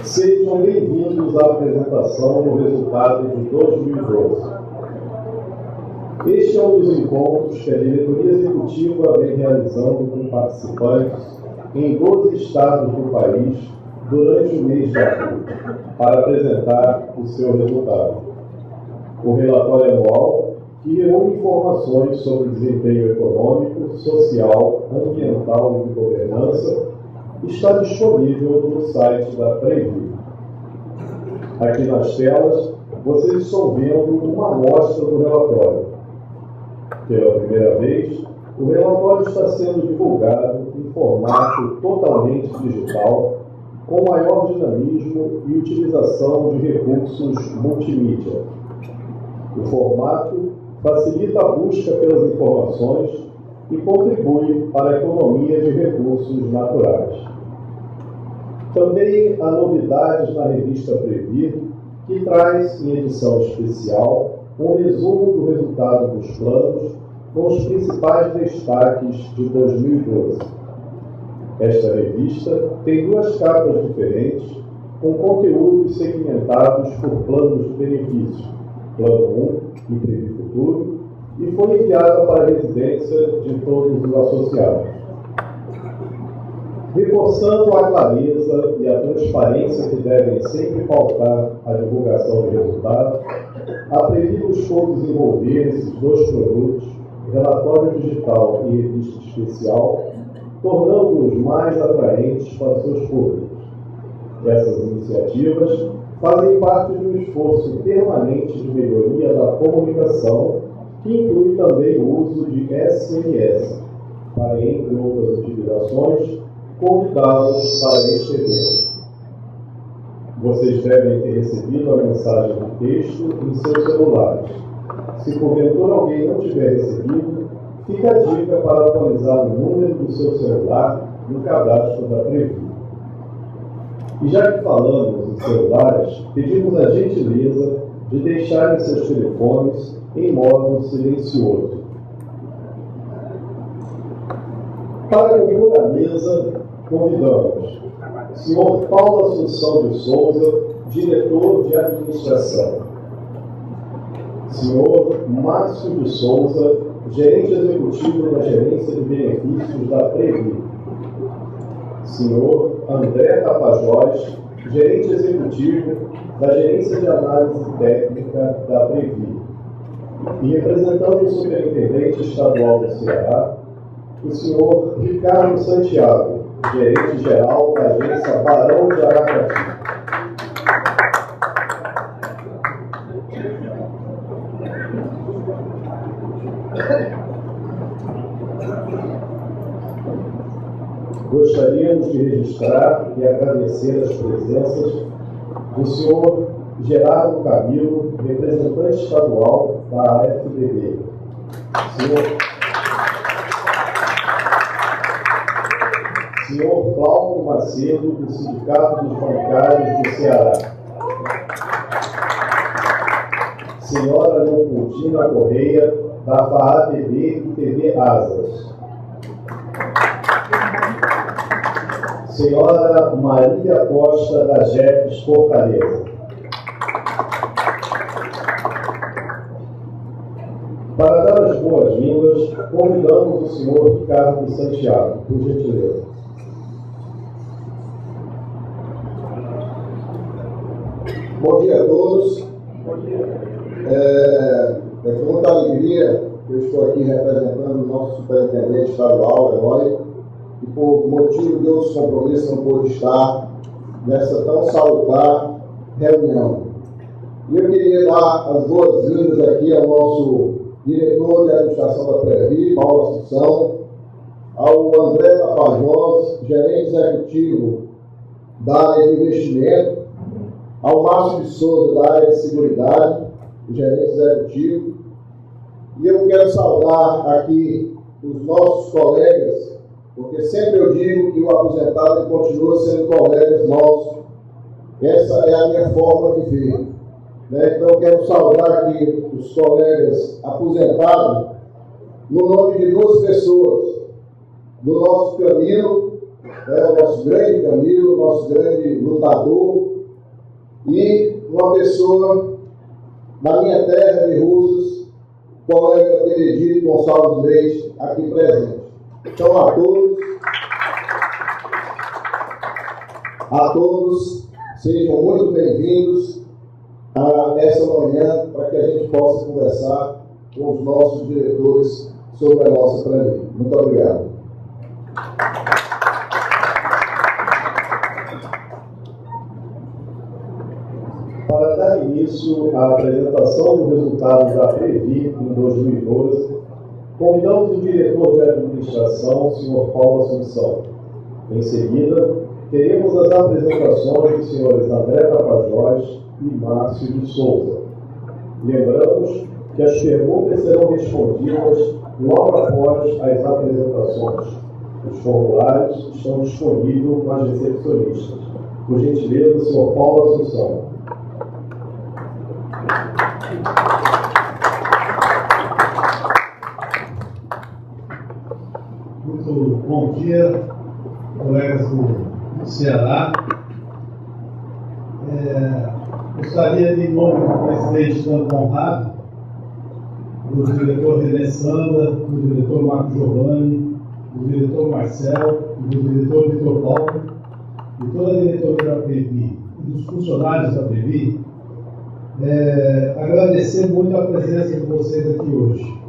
Sejam bem-vindos à apresentação do resultado de 2012. Este é um dos encontros que a diretoria executiva vem realizando com participantes em 12 estados do país durante o mês de abril, para apresentar o seu resultado. O relatório anual, que reúne informações sobre desempenho econômico, social, ambiental e de governança, está disponível no site da Previ. Aqui nas telas, vocês estão vendo uma amostra do relatório. Pela primeira vez, o relatório está sendo divulgado em formato totalmente digital, com maior dinamismo e utilização de recursos multimídia. O formato facilita a busca pelas informações e contribui para a economia de recursos naturais. Também há novidades na revista Previ, que traz, em edição especial, um resumo do resultado dos planos com os principais destaques de 2012. Esta revista tem duas capas diferentes, com conteúdos segmentados por planos de benefício, Plano 1 e Previ Futuro, e foi enviada para a residência de todos os associados. Reforçando a clareza e a transparência que devem sempre pautar a divulgação de resultados, a Previ buscou desenvolver esses dois produtos, relatório digital e revista especial, tornando-os mais atraentes para seus públicos. Essas iniciativas fazem parte de um esforço permanente de melhoria da comunicação, que inclui também o uso de SMS, para, entre outras utilizações, convidá-los para este evento. Vocês devem ter recebido a mensagem de texto em seus celulares. Se porventura alguém não tiver recebido, fica a dica para atualizar o número do seu celular no cadastro da Previ. E já que falamos em celulares, pedimos a gentileza de deixarem seus telefones em modo silencioso. Para compor a mesa, convidamos o Sr. Paulo Assunção de Souza, diretor de administração. Sr. Márcio de Souza, gerente executivo da gerência de benefícios da Previ. Sr. André Tapajós, gerente executivo da gerência de análise técnica da Previ. E representando o superintendente estadual do Ceará, o Sr. Ricardo Santiago, gerente-geral da agência Barão de Aracati. Gostaríamos de registrar e agradecer as presenças do Sr. Gerardo Camilo, representante estadual da AFBB. Senhor Cláudio Macedo, do Sindicato dos Bancários do Ceará. Senhora Leopoldina Correia, da FAAPB e TV Asas. Senhora Maria Costa, da JEPS Fortaleza. Para dar as boas-vindas, convidamos o senhor Ricardo Santiago, por gentileza. Bom dia a todos. É com muita alegria que eu estou aqui representando o nosso superintendente estadual, Eloy, e por motivo de outros compromissos não pôde estar nessa tão salutar reunião. E eu queria dar as boas-vindas aqui ao nosso diretor de administração da Previ, Paulo Assunção, ao André Tapajós, gerente executivo da área de investimento, ao Márcio de Souza, da área de seguridade, gerente executivo. E eu quero saudar aqui os nossos colegas, porque sempre eu digo que o aposentado continua sendo colegas nossos. Essa é a minha forma de ver. Então, eu quero saudar aqui os colegas aposentados, no nome de duas pessoas, do nosso Camilo, o nosso grande Camilo, nosso grande lutador, e uma pessoa da minha terra de Russas, colega Benedito Gonçalves Leite, aqui presente. Então, a todos, sejam muito bem-vindos a essa manhã para que a gente possa conversar com os nossos diretores sobre a nossa planilha. Muito obrigado. Para dar início à apresentação dos resultados da Previ em 2012, convidamos o diretor de administração, Sr. Paulo Assunção. Em seguida, teremos as apresentações dos senhores André Tapajós e Márcio de Souza. Lembramos que as perguntas serão respondidas logo após as apresentações. Os formulários estão disponíveis com as recepcionistas. Por gentileza, Sr. Paulo Assunção. Muito bom dia, colegas do Ceará. Gostaria de, em nome do presidente Dano Conrado, do diretor René Sanda, do diretor Marco Giovanni, do diretor Marcel, do diretor Vitor Paulo, de toda a diretoria da Previ e dos funcionários da Previ, agradecer muito a presença de vocês aqui hoje.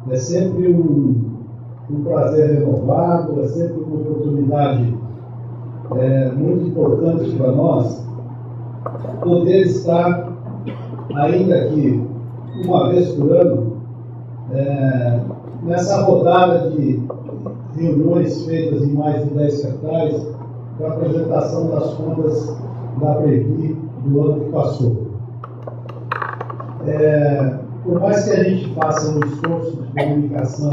É sempre um prazer renovado, é sempre uma oportunidade muito importante para nós poder estar, ainda que uma vez por ano, nessa rodada de reuniões feitas em mais de 10 capitais para a apresentação das contas da Previ do ano que passou. Por mais que a gente faça um esforço de comunicação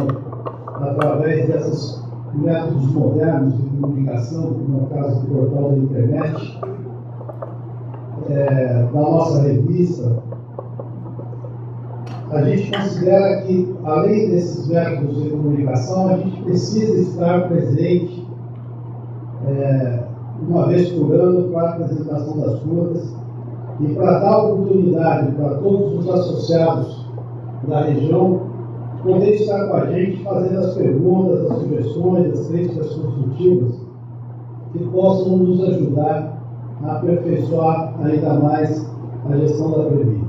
através desses métodos modernos de comunicação, como é o caso do portal da internet, da nossa revista, a gente considera que, além desses métodos de comunicação, a gente precisa estar presente uma vez por ano para a apresentação das contas e para dar oportunidade para todos os associados da região poder estar com a gente fazendo as perguntas, as sugestões, as críticas construtivas que possam nos ajudar a aperfeiçoar ainda mais a gestão da Previ.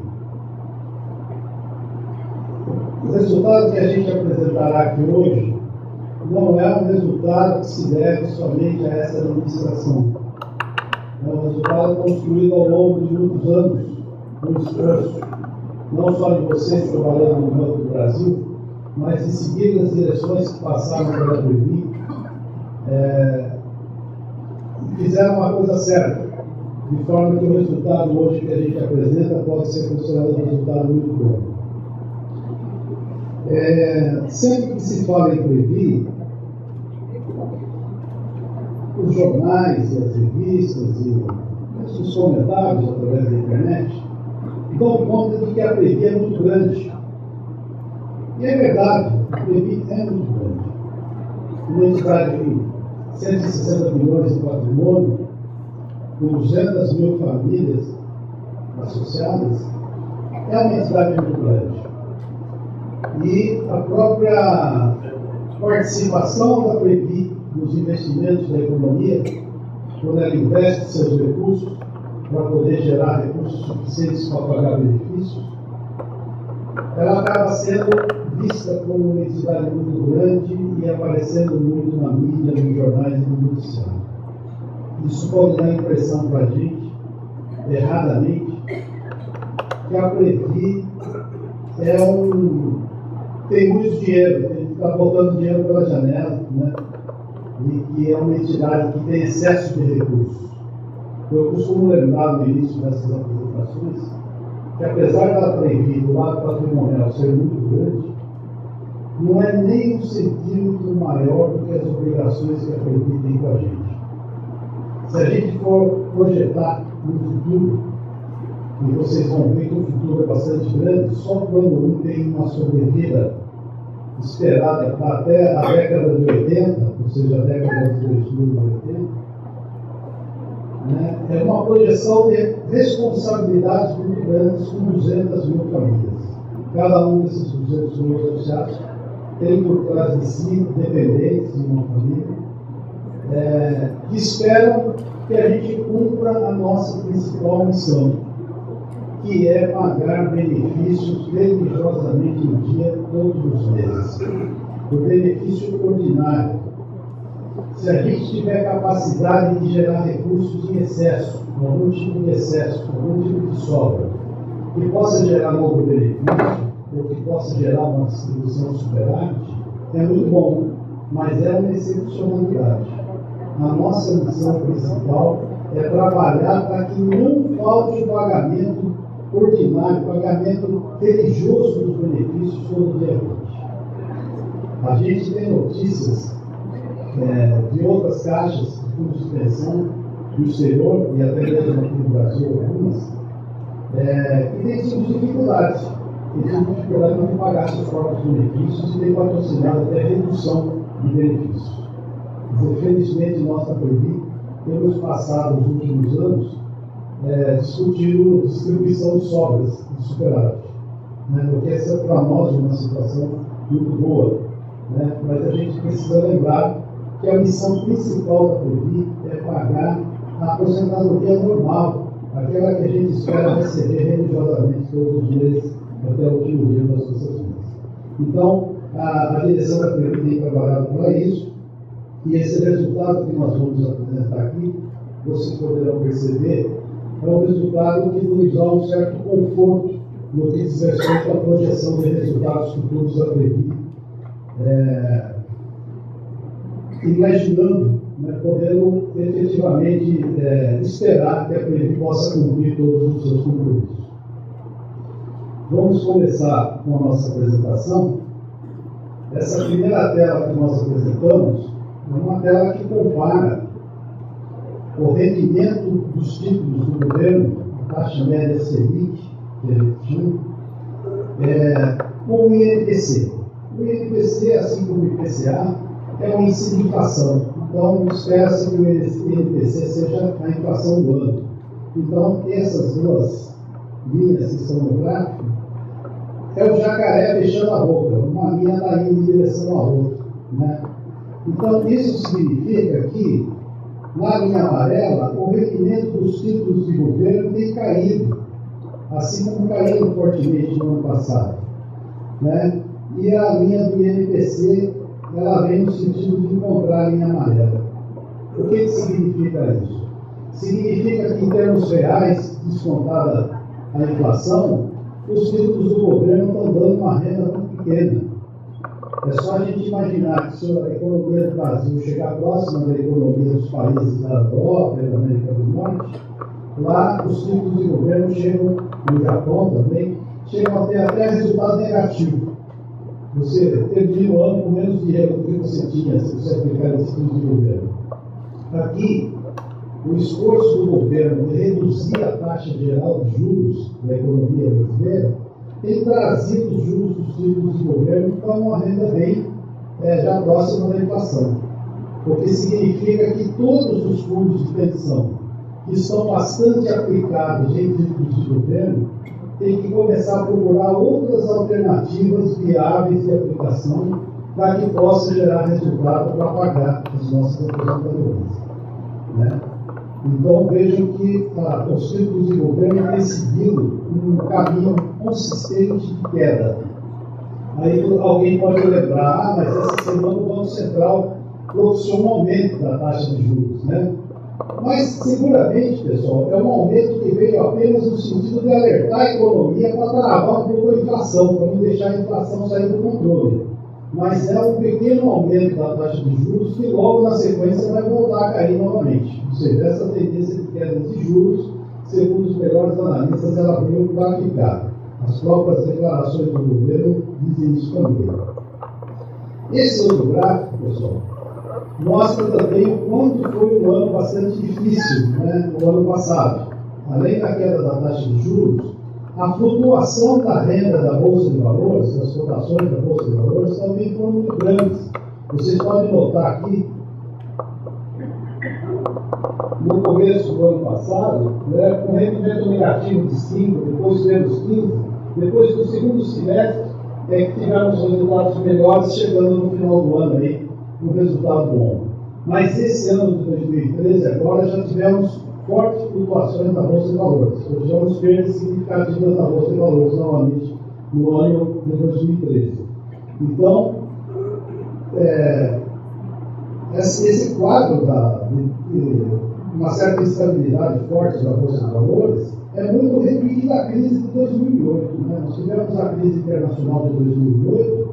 O resultado que a gente apresentará aqui hoje não é um resultado que se deve somente a essa administração. É um resultado construído ao longo de muitos anos, um esforço, não só de vocês trabalhando no Banco do Brasil, mas de seguir as direções que passaram pela Previ, fizeram uma coisa certa, de forma que o resultado hoje que a gente apresenta pode ser considerado um resultado muito bom. Sempre que se fala em Previ, os jornais, as revistas e os comentários através da internet dão conta de que a Previ é muito grande. E é verdade, a Previ é muito grande. Uma entidade de 160 milhões de patrimônio, com 200 mil famílias associadas, é uma entidade muito grande. E a própria participação da Previ nos investimentos da economia, quando ela investe seus recursos para poder gerar recursos suficientes para pagar benefícios, ela acaba sendo vista como uma entidade muito grande e aparecendo muito na mídia, nos jornais e no noticiário. Isso pode dar a impressão para a gente, erradamente, que a Previ tem muito dinheiro, ele está botando dinheiro pela janela, né? E que é uma entidade que tem excesso de recursos. Eu costumo lembrar no início dessas apresentações que, apesar da Previ, do lado patrimonial, ser muito grande, não é nem um centímetro maior do que as obrigações que a Previ tem com a gente. Se a gente for projetar no futuro, e vocês vão ver que o futuro é bastante grande, só o plano 1 tem uma sobrevida esperada até a década de 80, ou seja, a década de 2080, né? é uma projeção de responsabilidades muito grandes com 200 mil famílias. Cada um desses 200 mil associados tem por trás de si dependentes de uma família, que esperam que a gente cumpra a nossa principal missão, que é pagar benefícios religiosamente em dia todos os meses. O benefício ordinário. Se a gente tiver capacidade de gerar recursos em excesso, algum tipo de excesso, algum tipo de sobra, que possa gerar novo benefício, ou que possa gerar uma distribuição superávit, é muito bom, mas é uma excepcionalidade. A nossa missão principal é trabalhar para que não falte o pagamento ordinário, pagamento religioso dos benefícios todo dia 20. A gente tem notícias de outras caixas de fundos de pensão do exterior, e até mesmo aqui no Brasil, algumas, que têm tido dificuldades. Tem tido dificuldade de pagar seus próprios benefícios e tem patrocinado até redução de benefícios. Felizmente, nós da Previ temos passado os últimos anos discutindo distribuição de sobras de superávit, porque essa é para nós uma situação muito boa, mas a gente precisa lembrar que a missão principal da Previ é pagar a aposentadoria normal, aquela que a gente espera receber religiosamente todos os meses até o último dia das nossas vidas. Então, a direção da Previ tem trabalhado para isso, e esse resultado que nós vamos apresentar aqui, vocês poderão perceber, é um resultado que nos dá um certo conforto no que diz respeito à projeção de resultados futuros da Previ, imaginando, podendo efetivamente esperar que a Previ possa cumprir todos os seus compromissos. Vamos começar com a nossa apresentação. Essa primeira tela que nós apresentamos é uma tela que compara o rendimento dos títulos do governo, a taxa média Selic, que a gente chama, com o INPC. O INPC, assim como o IPCA, é um índice de inflação. Então, espera-se que o INPC seja a inflação do ano. Então, essas duas linhas que estão no gráfico é o jacaré fechando a boca. Uma linha está indo em direção à outra. Então, isso significa que, na linha amarela, o rendimento dos títulos de governo tem caído, assim como caiu fortemente no ano passado. E a linha do INPC, ela vem no sentido de encontrar a linha amarela. O que significa isso? Significa que, em termos reais, descontada a inflação, os títulos do governo estão dando uma renda muito pequena. É só a gente imaginar que se a economia do Brasil chegar próxima da economia dos países da Europa e da América do Norte, lá os títulos de governo chegam, no Japão também, chegam até resultado negativo. Você termina o ano com menos dinheiro do que você tinha se você aplicar esses títulos de governo. Aqui, o esforço do governo de reduzir a taxa geral de juros da economia brasileira tem trazido os juros dos títulos de governo para uma renda bem já próxima da inflação. O que significa que todos os fundos de pensão que estão bastante aplicados em títulos de governo têm que começar a procurar outras alternativas viáveis de aplicação para que possa gerar resultado para pagar as nossas aposentadorias. Então, vejam que os títulos de governo têm seguido um caminho consistente de queda. Aí alguém pode lembrar, mas essa semana o Banco Central propiciou um aumento da taxa de juros. Mas, seguramente, pessoal, é um aumento que veio apenas no sentido de alertar a economia para travar um pouco a inflação, para não deixar a inflação sair do controle. Mas é um pequeno aumento da taxa de juros que logo na sequência vai voltar a cair novamente. Ou seja, essa tendência de queda de juros, segundo os melhores analistas, ela veio para ficar. As próprias declarações do governo dizem isso também. Esse outro gráfico, pessoal, mostra também o quanto foi um ano bastante difícil, o ano passado. Além da queda da taxa de juros, a flutuação da renda da Bolsa de Valores, das cotações da Bolsa de Valores, também foram muito grandes. Vocês podem notar aqui, no começo começo do ano passado, né, com rendimento negativo de 5, depois tivemos 15, depois do segundo semestre é que tivemos resultados melhores, chegando no final do ano aí, um resultado bom. Mas esse ano de 2013, agora, já tivemos fortes flutuações na Bolsa de Valores. Já tivemos perdas significativas na Bolsa de Valores novamente no ano de 2013. Então, esse quadro de uma certa instabilidade forte da Bolsa de Valores é muito repetir da crise de 2008. Né? Nós tivemos a crise internacional de 2008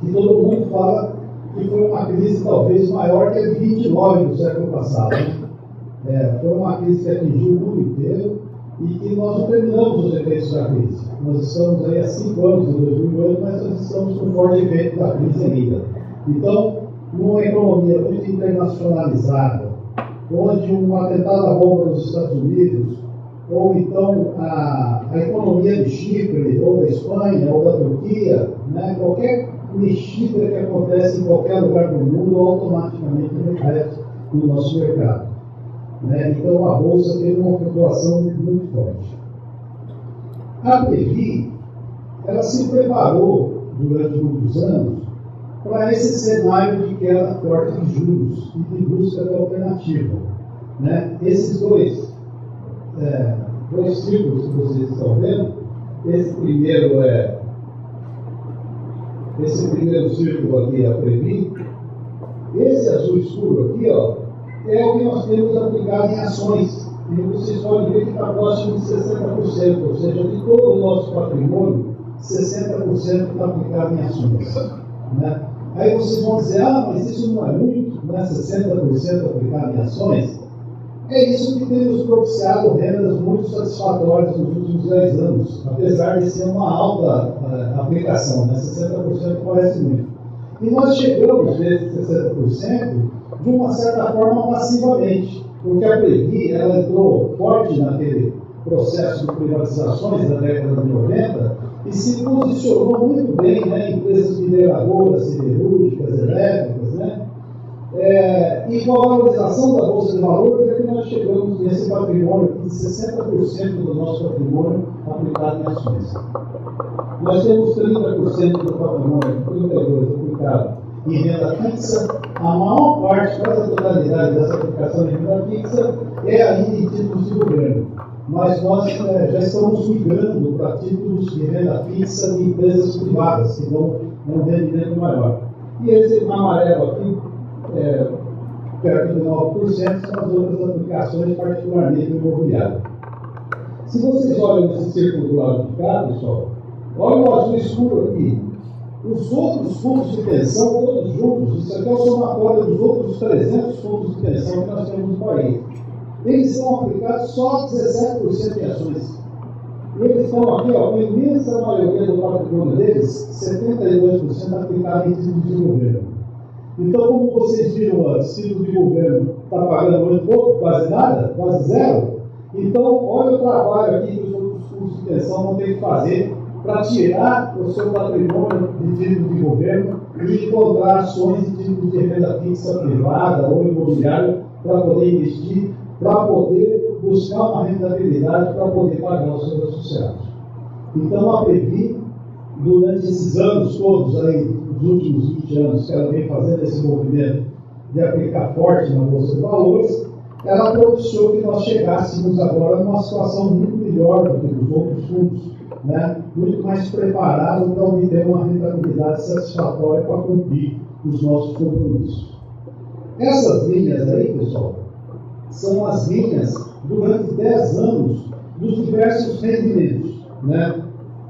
e todo mundo fala que foi uma crise talvez maior que a de 29 do século passado. Né? Foi uma crise que atingiu o mundo inteiro e que nós não terminamos os efeitos da crise. Nós estamos aí há 5 anos de 2008, mas nós estamos com um forte efeito da crise ainda. Então, numa economia muito internacionalizada, onde um atentado à bomba nos Estados Unidos, ou então a economia de Chipre, ou da Espanha, ou da Turquia, né, qualquer mexida que acontece em qualquer lugar do mundo automaticamente reflete no nosso mercado. Né? Então a Bolsa teve uma flutuação muito forte. A Previ, ela se preparou durante muitos anos para esse cenário de queda forte de juros e de busca de alternativa. Né? Esses dois círculos que vocês estão vendo, esse primeiro círculo aqui é a Previ, esse azul escuro aqui, ó, é o que nós temos aplicado em ações. E vocês podem ver que está próximo de 60%, ou seja, de todo o nosso patrimônio, 60% está aplicado em ações. Né? Aí vocês vão dizer, mas isso não é muito, não é 60% aplicado em ações? É isso que tem nos propiciado rendas muito satisfatórias nos últimos 10 anos, apesar de ser uma alta aplicação, né? 60% parece muito. E nós chegamos nesses 60% de uma certa forma passivamente, porque a Previ ela entrou forte naquele processo de privatizações da década de 90 e se posicionou muito bem, né, em empresas mineradoras, siderúrgicas, elétricas, né? E com a valorização da Bolsa de Valores é que nós chegamos nesse patrimônio de 60% do nosso patrimônio aplicado em ações. Nós temos 30% do patrimônio, 32% aplicado em renda fixa. A maior parte, quase a totalidade dessa aplicação em renda fixa é ainda em títulos de governo. Mas nós já estamos migrando para títulos de renda fixa de empresas privadas, que dão um rendimento maior. E esse amarelo aqui, perto de 9%, são as outras aplicações, particularmente imobiliárias. Se vocês olham esse círculo do lado de cá, pessoal, olha o azul escuro aqui. Os outros fundos de pensão, todos juntos, isso aqui é o somatório dos outros 300 fundos de pensão que nós temos no país. Eles são aplicados só 17% em ações. Eles estão aqui, ó, a imensa maioria do patrimônio deles, 72% aplicado em títulos de governo. Então, como vocês viram antes, título de governo está pagando muito pouco, quase nada, quase zero. Então, olha o trabalho aqui que os outros fundos de pensão vão ter que fazer para tirar o seu patrimônio de título de governo e encontrar ações de títulos de renda fixa privada ou imobiliário para poder investir, para poder buscar uma rentabilidade para poder pagar os seus associados. Então, a Previ, durante esses anos todos, aí, os últimos 20 anos que ela vem fazendo esse movimento de aplicar forte na Bolsa de Valores, ela propiciou que nós chegássemos agora numa situação muito melhor do que os outros fundos, né? Muito mais preparados para obter uma rentabilidade satisfatória para cumprir os nossos compromissos. Essas linhas aí, pessoal, são as linhas durante 10 anos dos diversos rendimentos. Né?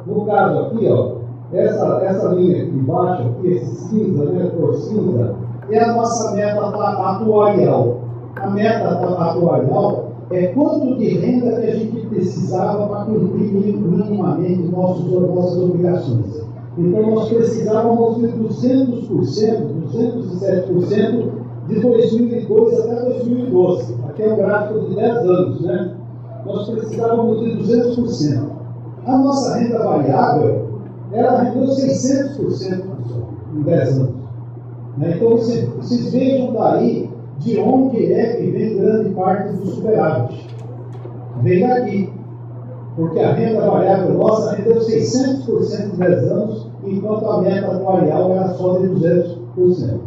No caso aqui, ó, essa linha aqui embaixo, aqui, esse cinza, né, cor cinza, é a nossa meta atuarial. A meta atuarial é quanto de renda que a gente precisava para cumprir minimamente nossas obrigações. Então, nós precisávamos de 200%, 207% de 2002 até 2012. Aqui é um gráfico de 10 anos, né? Nós precisávamos de 200%. A nossa renda variável, ela rendeu 600% em 10 anos. Né? Então, vocês vejam daí de onde é que vem grande parte do superávit. Vem daqui, porque a renda variável nossa rendeu 600% em 10 anos, enquanto a meta atuarial era só de 200%.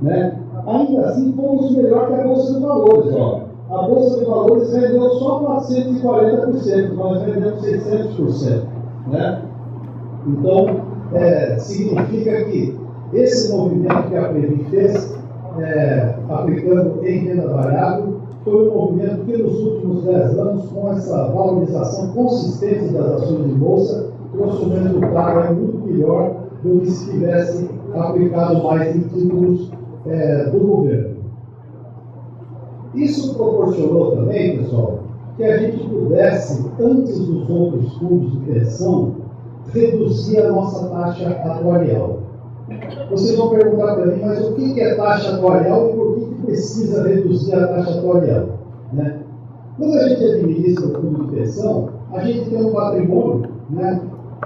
Né? Ainda assim, fomos melhor que a Bolsa de Valores. Ó. A Bolsa de Valores rendeu só 440%, nós rendemos 600%. Né? Então, significa que esse movimento que a Previ fez, aplicando em renda variável, foi um movimento que nos últimos 10 anos, com essa valorização consistente das ações de bolsa, trouxe um resultado muito melhor do que se tivesse aplicado mais em títulos do governo. Isso proporcionou também, pessoal, que a gente pudesse, antes dos outros fundos de pensão, reduzir a nossa taxa atuarial. Vocês vão perguntar para mim, mas o que é taxa atuarial e por que precisa reduzir a taxa atuarial? Né? Quando a gente administra o fundo de pensão, a gente tem um patrimônio, né?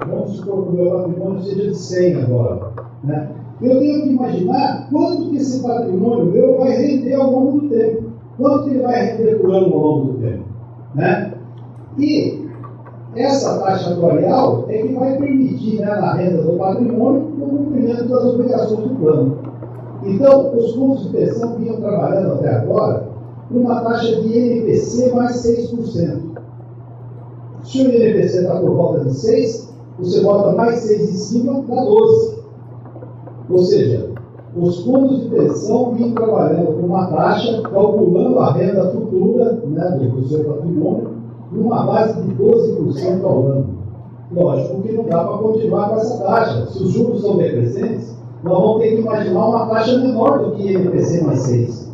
Vamos supor que o meu patrimônio seja de 100 agora. Né? Eu tenho que imaginar quanto que esse patrimônio meu vai render ao longo do tempo. Quanto que ele vai render por ano ao longo do tempo. Né? E essa taxa atuarial é que vai permitir, né, na renda do patrimônio, o cumprimento das obrigações do plano. Então, os fundos de pensão vinham trabalhando até agora com uma taxa de INPC mais 6%. Se o INPC está por volta de 6%, você bota mais 6 em cima, dá 12%. Ou seja, os fundos de pensão vinham trabalhando com uma taxa, calculando a renda futura, né, do seu patrimônio, numa base de 12% ao ano. Lógico que não dá para continuar com essa taxa. Se os juros são decrescentes, nós vamos ter que imaginar uma taxa menor do que INPC mais 6.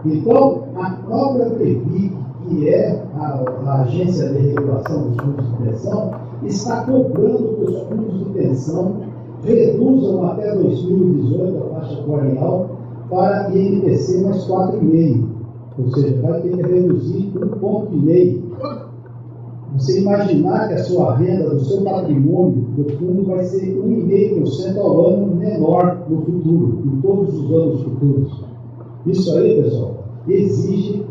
Então, a própria Previ, que é a agência de regulação dos fundos de pensão, está cobrando que os fundos de pensão reduzam até 2018 a taxa atuarial para INPC mais 4,5%. Ou seja, vai ter que reduzir 1,5%. Você imaginar que a sua renda, do seu patrimônio, do fundo, vai ser 1,5% ao ano menor no futuro, em todos os anos futuros. Isso aí, pessoal, exige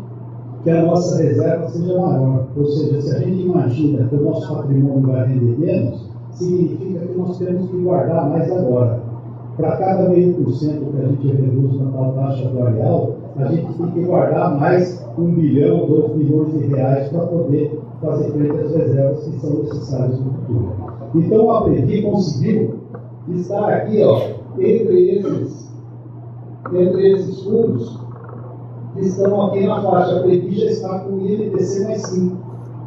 que a nossa reserva seja maior. Ou seja, se a gente imagina que o nosso patrimônio vai render menos, significa que nós temos que guardar mais agora. Para cada 0,5% que a gente reduz na tal taxa atuarial, a gente tem que guardar mais 1 bilhão, 2 bilhões de reais para poder fazer frente às reservas que são necessárias no futuro. Então, a Previ conseguiu estar aqui, ó, entre esses fundos que estão aqui na faixa. A Previ já está com o INPC mais 5.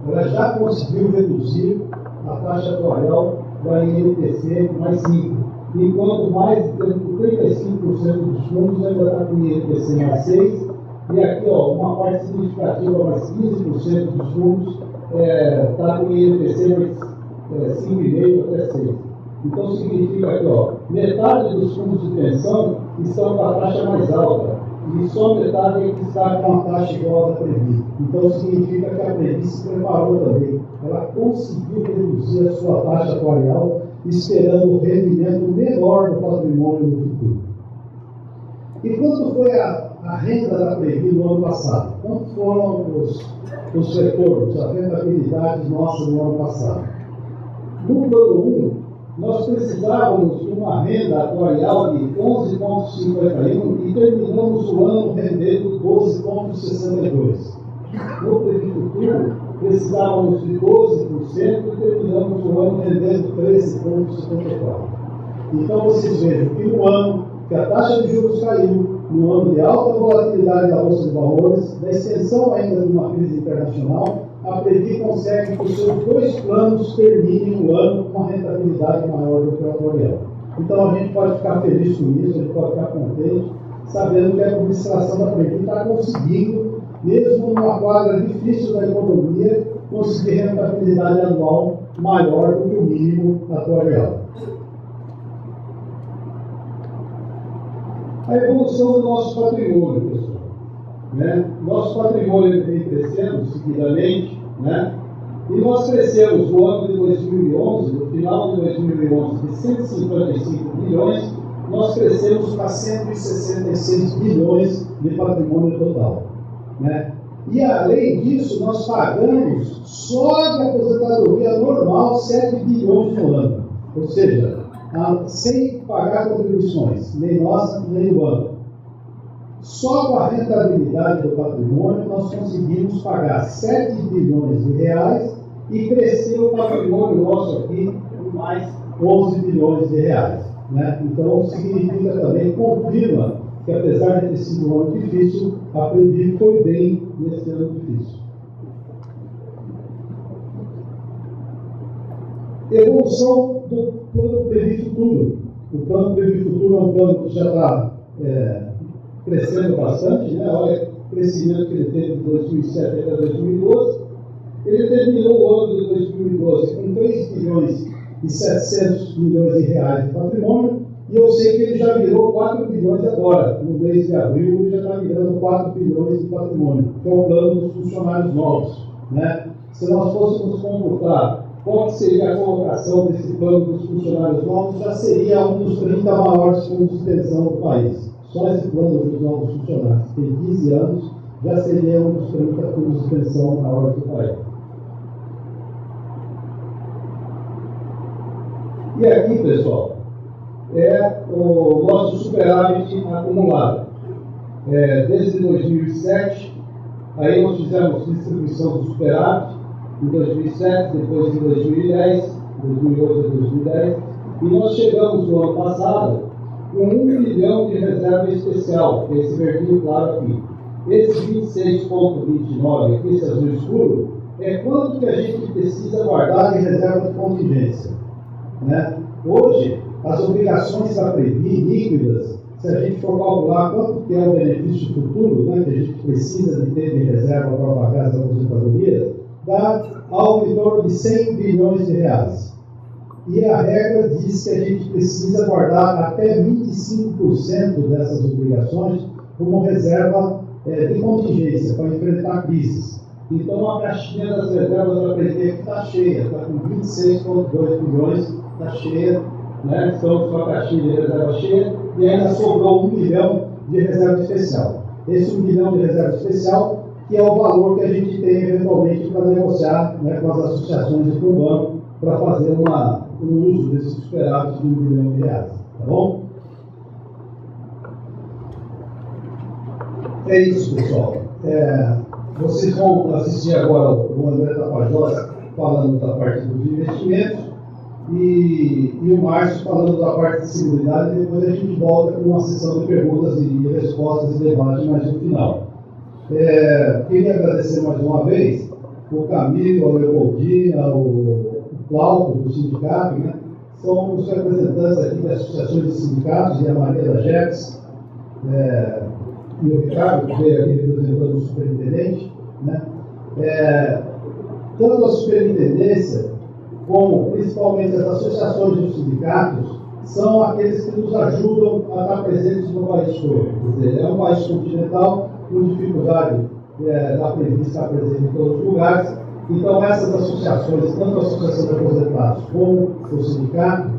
Ela já conseguiu reduzir a taxa atuarial da INPC mais 5. Enquanto mais de 35% dos fundos ainda está com o INPC mais 6. E aqui, ó, uma parte significativa, mais 15% dos fundos está com o INPC mais 5,5% até 6%. Então, significa que, ó, metade dos fundos de pensão estão com a taxa mais alta e só metade é que está com a taxa igual à da Previ. Então, significa que a Previ se preparou também. Ela conseguiu reduzir a sua taxa atuarial, esperando o rendimento menor do patrimônio no futuro. E quanto foi a renda da Previ no ano passado? Quanto foram os retornos, a rentabilidade nossa no ano passado? No plano 1, nós precisávamos de uma renda atuarial de 11,51 e terminamos o ano rendendo 12,62. No Previ Futuro, precisávamos de 12% e terminamos o ano rendendo 13,74. Então, vocês vejam que no ano que a taxa de juros caiu, no ano de alta volatilidade da Bolsa de Valores, na extensão ainda de uma crise internacional, a Previ consegue que os seus dois planos terminem o ano com uma rentabilidade maior do que o atuarial. Então, a gente pode ficar feliz com isso, a gente pode ficar contente, sabendo que a administração da Previ está conseguindo, mesmo numa quadra difícil da economia, conseguir rentabilidade anual maior do que o mínimo atuarial. A evolução do nosso patrimônio, pessoal. Né? Nosso patrimônio vem crescendo seguidamente, né? E nós crescemos no ano de 2011, no final de 2011, de 155 bilhões, nós crescemos para 166 bilhões de patrimônio total. Né? E, além disso, nós pagamos só de aposentadoria normal 7 bilhões no ano. Ou seja, sem pagar contribuições, nem nossa, nem do banco. Só com a rentabilidade do patrimônio nós conseguimos pagar 7 bilhões de reais e crescer o patrimônio nosso aqui em mais 11 bilhões de reais. Né? Então, significa também, confirma que, apesar de ter sido um ano difícil, a Previ foi bem nesse ano difícil. Evolução do Plano Previ Futuro. O Plano Previ Futuro é um plano que já está crescendo bastante, né? Olha o crescimento que ele teve de 2007 até 2012. Ele terminou o ano de 2012 com 3 bilhões e 700 milhões de reais de patrimônio, e eu sei que ele já virou 4 bilhões agora. No mês de abril, ele já está virando 4 bilhões de patrimônio, que é o plano dos funcionários novos. Né? Se nós fôssemos computar qual seria a colocação desse plano dos funcionários novos, já seria um dos 30 maiores fundos de pensão do país. Só esse plano dos novos funcionários, que tem 15 anos, já seria um dos 30 fundos de pensão maiores do país. E aqui, pessoal, é o nosso superávit acumulado. Desde 2007, aí nós fizemos distribuição do superávit, em 2007, depois em 2010, 2008 e 2010, e nós chegamos no ano passado com 1 bilhão de reserva especial, que é esse verdinho claro aqui. Esse 26,29 aqui, esse azul escuro, é quanto que a gente precisa guardar de reserva de contingência. Né? Hoje, as obrigações da Previ líquidas, se a gente for calcular quanto que é o benefício futuro, né, que a gente precisa de ter de reserva para pagar as aposentadorias, dá algo em torno de 100 bilhões de reais. E a regra diz que a gente precisa guardar até 25% dessas obrigações como reserva de contingência para enfrentar crises. Então, a caixinha das reservas da Previ está cheia, está com 26,2 bilhões, está cheia, né? Estamos com a caixinha de reserva cheia e ainda sobrou 1 bilhão de reserva especial. Esse 1 bilhão de reserva especial, que é o valor que a gente tem eventualmente para negociar, né, com as associações e com o banco para fazer um uso desses superados de 1 bilhão de reais. Tá bom? É isso, pessoal. Vocês vão assistir agora o André Tapajós falando da parte dos investimentos e o Márcio falando da parte de seguridade, e depois a gente volta com uma sessão de perguntas e respostas e debate mais no final. Queria agradecer mais uma vez o Camilo, a Leopoldina, o Cláudio do sindicato, né? São os representantes aqui das associações de sindicatos, e a Maria da Jeps, e o Ricardo, que veio aqui representando o superintendente, né? Tanto a superintendência como principalmente as associações dos sindicatos são aqueles que nos ajudam a estar presentes no país todo. Quer dizer, é um país continental com dificuldade da Previ estar presente em todos os lugares. Então, essas associações, tanto a Associação de Aposentados como o sindicato,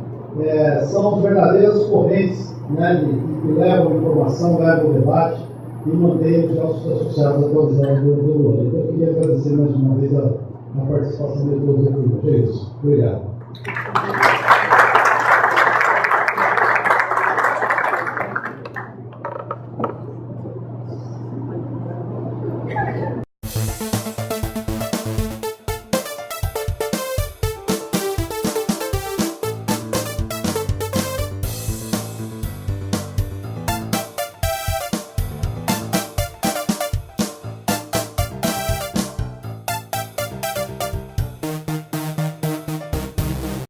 são verdadeiras correntes, né, que levam informação, levam debate e mantêm os nossos associados atualizados do ano. Então, eu queria agradecer mais uma vez a participação de todos aqui. É isso. Obrigado.